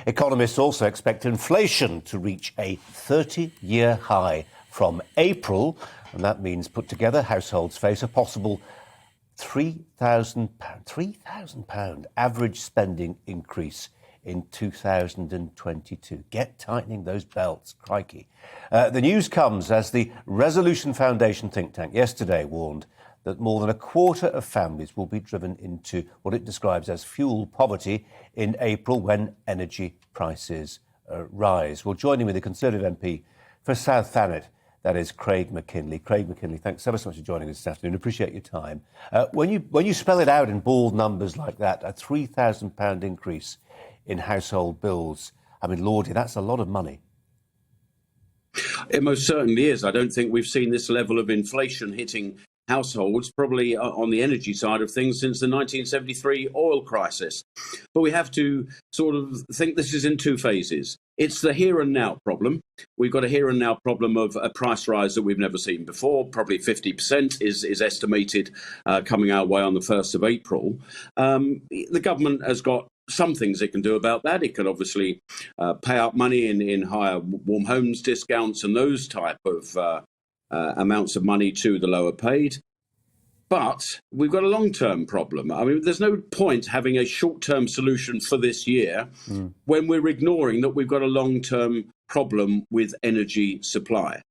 Economists also expect inflation to reach a 30-year high from April, and that means, put together, households face a possible £3,000 average spending increase in 2022. Get tightening those belts, crikey. The news comes as the Resolution Foundation think tank yesterday warned that more than a quarter of families will be driven into what it describes as fuel poverty in April when energy prices rise. Well, joining me, the Conservative MP for South Thanet, that is Craig Mackinlay. Craig Mackinlay, thanks ever so much for joining us this afternoon. Appreciate your time. When you spell it out in bald numbers like that, a £3,000 increase in household bills, I mean, Lordy, that's a lot of money. It most certainly is. I don't think we've seen this level of inflation hitting households, probably on the energy side of things, since the 1973 oil crisis. But we have to sort of think this is in two phases. It's the here and now problem. We've got a here and now problem of a price rise that we've never seen before. Probably 50% is estimated coming our way on the 1st of April. The government has got some things it can do about that. It can obviously pay out money in higher warm homes discounts and those type of amounts of money to the lower paid. But we've got a long-term problem. I mean, there's no point having a short-term solution for this year when we're ignoring that we've got a long-term problem with energy supply.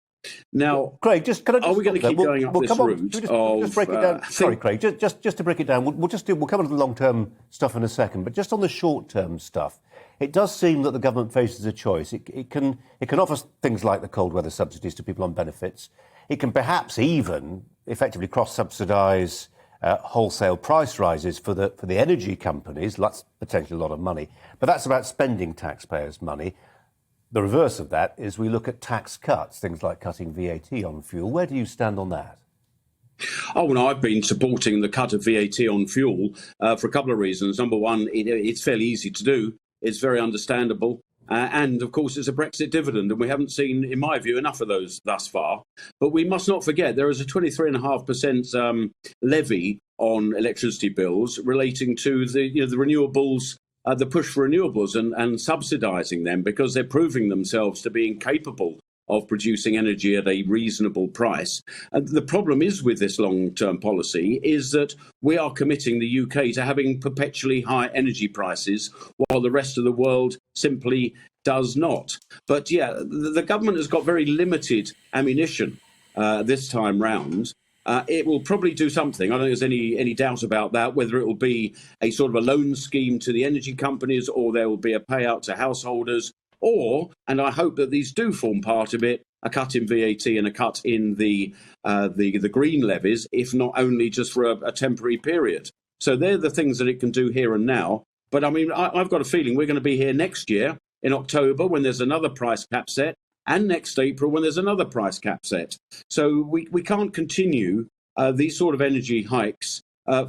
Now, Craig, are we going to keep going up this route? Just break it down. Sorry, Craig, just to break it down, we'll come on to the long-term stuff in a second, but just on the short-term stuff, it does seem that the government faces a choice. It can offer things like the cold weather subsidies to people on benefits. It can perhaps even effectively cross-subsidise wholesale price rises for the energy companies. That's potentially a lot of money, but that's about spending taxpayers' money. The reverse of that is we look at tax cuts, things like cutting VAT on fuel. Where do you stand on that? Oh, no, I've been supporting the cut of VAT on fuel for a couple of reasons. Number one, it's fairly easy to do. It's very understandable. And, of course, it's a Brexit dividend, and we haven't seen, in my view, enough of those thus far. But we must not forget there is a 23.5% levy on electricity bills relating to the renewables, the push for renewables and subsidising them because they're proving themselves to be incapable of producing energy at a reasonable price. And the problem is with this long-term policy is that we are committing the UK to having perpetually high energy prices while the rest of the world simply does not. But yeah, the government has got very limited ammunition this time round. It will probably do something. I don't think there's any doubt about that, whether it will be a sort of a loan scheme to the energy companies or there will be a payout to householders or, and I hope that these do form part of it, a cut in VAT and a cut in the green levies, if not only just for a temporary period. So they're the things that it can do here and now. But I mean, I've got a feeling we're going to be here next year in October when there's another price cap set, and next April when there's another price cap set. So we can't continue these sort of energy hikes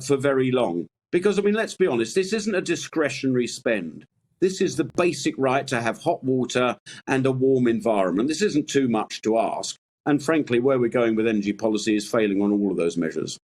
for very long. Because, I mean, let's be honest, this isn't a discretionary spend. This is the basic right to have hot water and a warm environment. This isn't too much to ask. And frankly, where we're going with energy policy is failing on all of those measures.